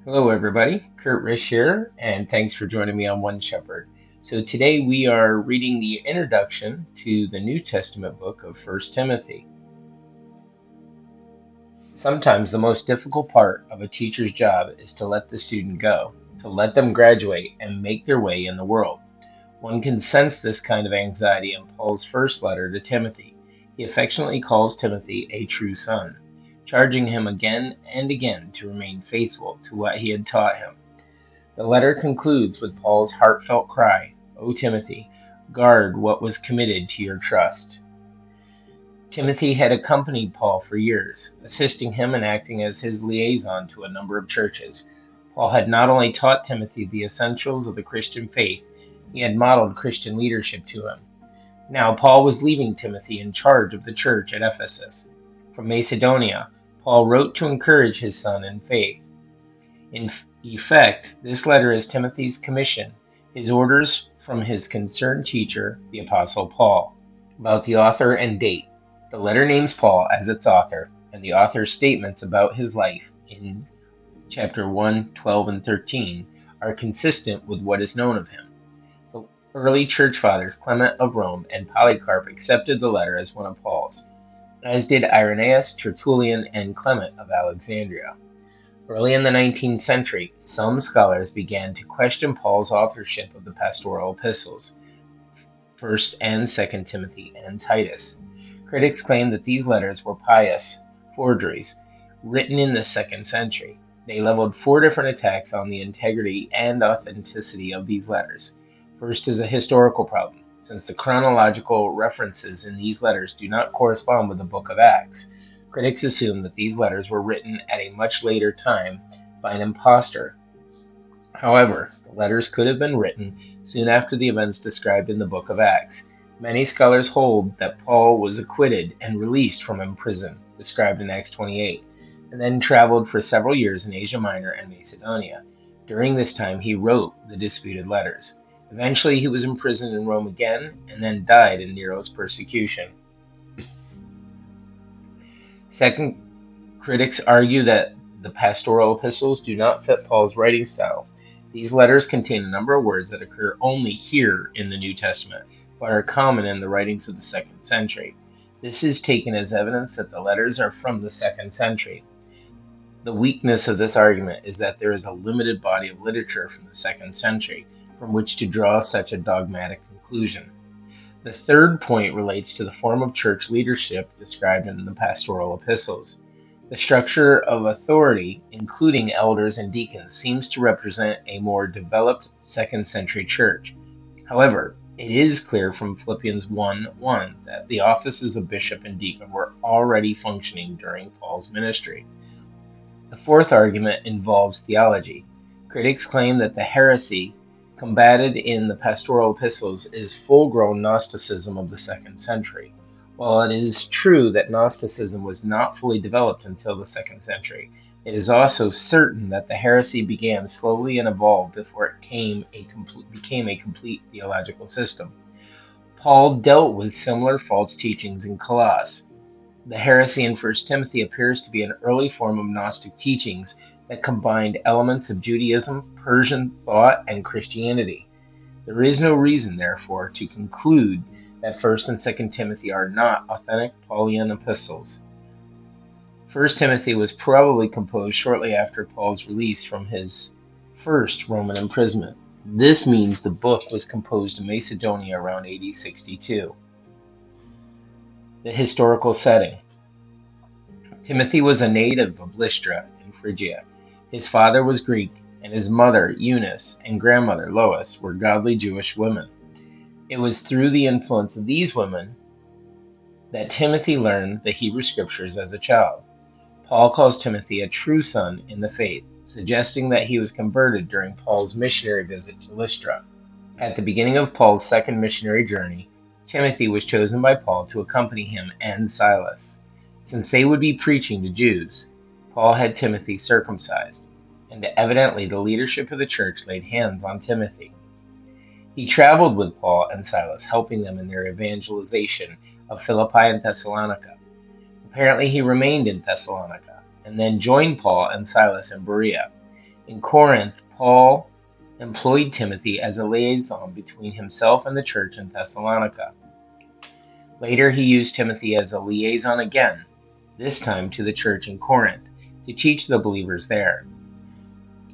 Hello, everybody. Kurt Risch here, and thanks for joining me on One Shepherd. So today we are reading the introduction to the New Testament book of First Timothy. Sometimes the most difficult part of a teacher's job is to let the student go, to let them graduate and make their way in the world. One can sense this kind of anxiety in Paul's first letter to Timothy. He affectionately calls Timothy a true son, charging him again and again to remain faithful to what he had taught him. The letter concludes with Paul's heartfelt cry, O Timothy, guard what was committed to your trust. Timothy had accompanied Paul for years, assisting him and acting as his liaison to a number of churches. Paul had not only taught Timothy the essentials of the Christian faith, he had modeled Christian leadership to him. Now Paul was leaving Timothy in charge of the church at Ephesus. From Macedonia, Paul wrote to encourage his son in faith. In effect, this letter is Timothy's commission, his orders from his concerned teacher, the Apostle Paul. About the author and date. The letter names Paul as its author, and the author's statements about his life in chapter 1, 12, and 13 are consistent with what is known of him. The early church fathers Clement of Rome and Polycarp accepted the letter as one of Paul's, as did Irenaeus, Tertullian, and Clement of Alexandria. Early in the 19th century, some scholars began to question Paul's authorship of the pastoral epistles, 1st and 2nd Timothy and Titus. Critics claimed that these letters were pious forgeries, written in the 2nd century. They leveled four different attacks on the integrity and authenticity of these letters. First is a historical problem, since the chronological references in these letters do not correspond with the book of Acts. Critics assume that these letters were written at a much later time by an impostor. However, the letters could have been written soon after the events described in the book of Acts. Many scholars hold that Paul was acquitted and released from prison, described in Acts 28, and then traveled for several years in Asia Minor and Macedonia. During this time, he wrote the disputed letters. Eventually, he was imprisoned in Rome again and then died in Nero's persecution. Second, critics argue that the pastoral epistles do not fit Paul's writing style. These letters contain a number of words that occur only here in the New Testament, but are common in the writings of the 2nd century. This is taken as evidence that the letters are from the 2nd century. The weakness of this argument is that there is a limited body of literature from the 2nd century from which to draw such a dogmatic conclusion. The third point relates to the form of church leadership described in the pastoral epistles. The structure of authority, including elders and deacons, seems to represent a more developed 2nd century church. However, it is clear from Philippians 1:1 that the offices of bishop and deacon were already functioning during Paul's ministry. The fourth argument involves theology. Critics claim that the heresy combated in the pastoral epistles is full-grown Gnosticism of the 2nd century. While it is true that Gnosticism was not fully developed until the 2nd century, it is also certain that the heresy began slowly and evolved before it became a complete theological system. Paul dealt with similar false teachings in Colossae. The heresy in 1 Timothy appears to be an early form of Gnostic teachings that combined elements of Judaism, Persian thought, and Christianity. There is no reason, therefore, to conclude that 1st and 2nd Timothy are not authentic Pauline epistles. 1st Timothy was probably composed shortly after Paul's release from his first Roman imprisonment. This means the book was composed in Macedonia around AD 62. The historical setting. Timothy was a native of Lystra in Phrygia. His father was Greek, and his mother, Eunice, and grandmother, Lois, were godly Jewish women. It was through the influence of these women that Timothy learned the Hebrew Scriptures as a child. Paul calls Timothy a true son in the faith, suggesting that he was converted during Paul's missionary visit to Lystra. At the beginning of Paul's second missionary journey, Timothy was chosen by Paul to accompany him and Silas. Since they would be preaching to Jews, Paul had Timothy circumcised, and evidently the leadership of the church laid hands on Timothy. He traveled with Paul and Silas, helping them in their evangelization of Philippi and Thessalonica. Apparently he remained in Thessalonica, and then joined Paul and Silas in Berea. In Corinth, Paul employed Timothy as a liaison between himself and the church in Thessalonica. Later, he used Timothy as a liaison again, this time to the church in Corinth, to teach the believers there.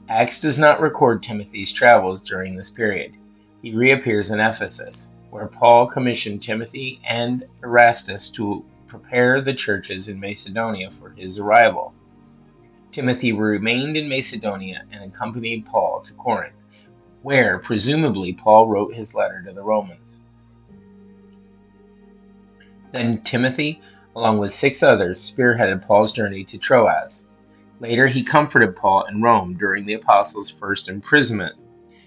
Acts does not record Timothy's travels during this period. He reappears in Ephesus, where Paul commissioned Timothy and Erastus to prepare the churches in Macedonia for his arrival. Timothy remained in Macedonia and accompanied Paul to Corinth, where presumably Paul wrote his letter to the Romans. Then Timothy, along with 6 others, spearheaded Paul's journey to Troas. Later, he comforted Paul in Rome during the apostles' first imprisonment,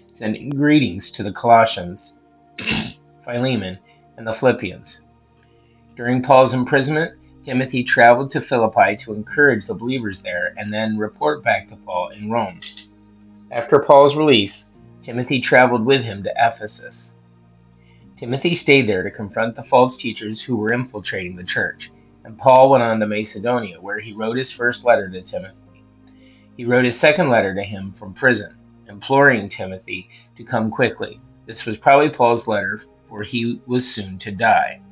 sending greetings to the Colossians, Philemon, and the Philippians. During Paul's imprisonment, Timothy traveled to Philippi to encourage the believers there and then report back to Paul in Rome. After Paul's release, Timothy traveled with him to Ephesus. Timothy stayed there to confront the false teachers who were infiltrating the church, and Paul went on to Macedonia, where he wrote his first letter to Timothy. He wrote his second letter to him from prison, imploring Timothy to come quickly. This was probably Paul's letter, for he was soon to die.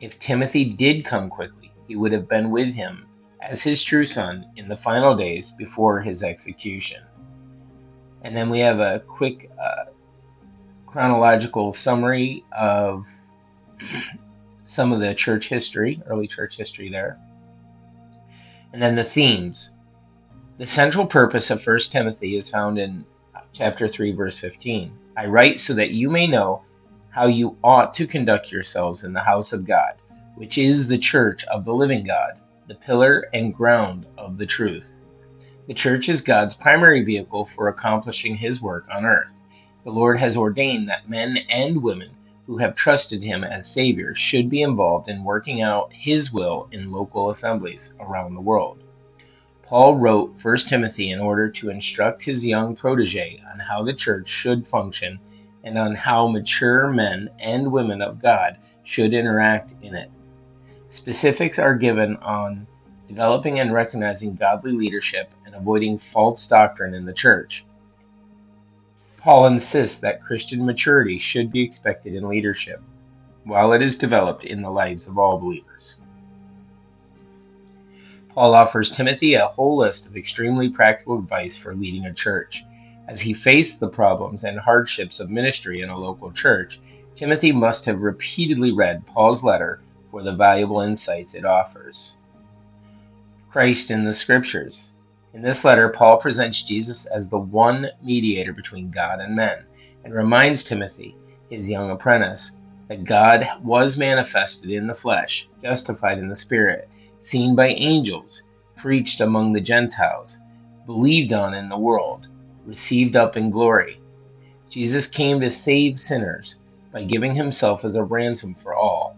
If Timothy did come quickly, he would have been with him as his true son in the final days before his execution. And then we have a quick chronological summary of some of the church history, early church history there. And then the themes. The central purpose of 1 Timothy is found in chapter 3, verse 15. I write so that you may know how you ought to conduct yourselves in the house of God, which is the church of the living God, the pillar and ground of the truth. The church is God's primary vehicle for accomplishing his work on earth. The Lord has ordained that men and women who have trusted him as Savior should be involved in working out his will in local assemblies around the world. Paul wrote 1 Timothy in order to instruct his young protege on how the church should function and on how mature men and women of God should interact in it. Specifics are given on developing and recognizing godly leadership and avoiding false doctrine in the church. Paul insists that Christian maturity should be expected in leadership, while it is developed in the lives of all believers. Paul offers Timothy a whole list of extremely practical advice for leading a church. As he faced the problems and hardships of ministry in a local church, Timothy must have repeatedly read Paul's letter for the valuable insights it offers. Christ in the Scriptures. In this letter, Paul presents Jesus as the one mediator between God and men, and reminds Timothy, his young apprentice, that God was manifested in the flesh, justified in the Spirit, seen by angels, preached among the Gentiles, believed on in the world, received up in glory. Jesus came to save sinners by giving himself as a ransom for all.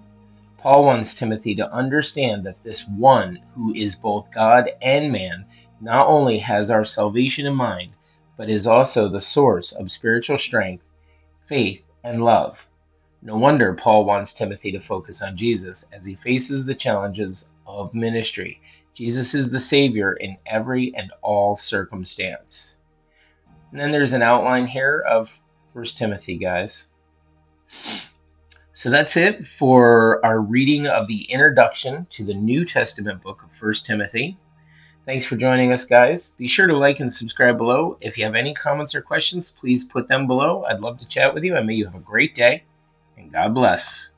Paul wants Timothy to understand that this one who is both God and man not only has our salvation in mind, but is also the source of spiritual strength, faith, and love. No wonder Paul wants Timothy to focus on Jesus as he faces the challenges of ministry. Jesus is the Savior in every and all circumstance. And then there's an outline here of 1 Timothy, guys. So that's it for our reading of the introduction to the New Testament book of 1 Timothy. Thanks for joining us, guys. Be sure to like and subscribe below. If you have any comments or questions, please put them below. I'd love to chat with you, and may you have a great day, and God bless.